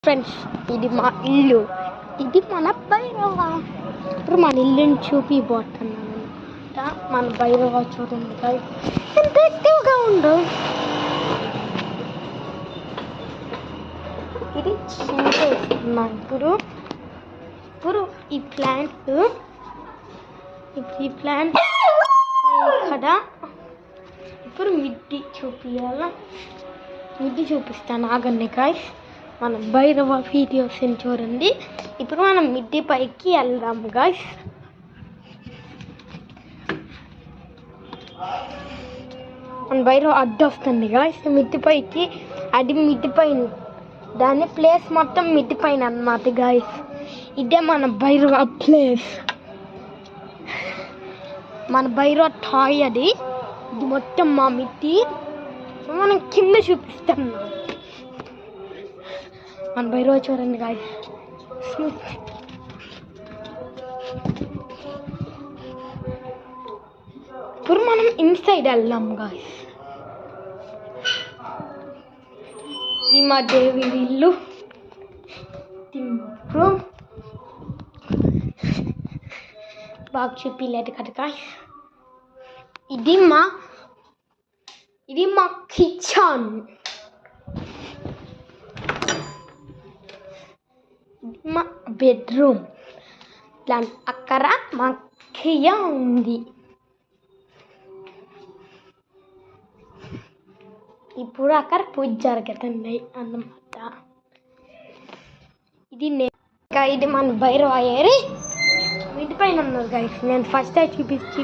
Friends, ఇది మా ఇల్లు. ఇది మన భైరవ. ఇప్పుడు మన ఇల్లుని చూపిపోతున్నాను. మన భైరవ చూడండి ఎంత యాక్టివ్గా ఉండు. ఇది చూపిస్తున్నా. ఇప్పుడు ఈ ప్లాంట్ ఇక్కడ ఇప్పుడు మిడ్డి చూపిస్తాను. ఆగండి గాయ్స్, మన భైరవ వీడియోస్ చూడండి. ఇప్పుడు మనం మిడ్డి పైకి వెళ్దాము గాయ్స్. మన భైరవ అడ్డు వస్తుంది గాయ్స్ మిడ్డి పైకి. అది మిడ్డి పైన, దాని ప్లేస్ మొత్తం మిడ్డి పైన అన్నమాట గాయ్స్. ఇదే మన భైరవ ప్లేస్, మన భైరవ టాయ్. అది ఇది మొత్తం మా మిడ్డి. మనం కింద చూపిస్తాం. మన భైరవ చూడండి గాయ్స్. ఇప్పుడు మనం ఇన్సైడ్ వెళ్దాం గాయ్స్. ఈ మా దేవి ఇల్లు. ఇప్పుడు బాగా చూపిలేదు కదా గాయ్స్. ఇది మా కిచెన్. మా బెడ్రూమ్. అక్కడ మా కియా ఉంది. ఇప్పుడు అక్కడ పూజ జరుగుతుంది అన్నమాట. ఇది మన భైరవ ఏరి. వీటి పైన ఉన్నది గైస్. నేను ఫస్ట్ చూపించి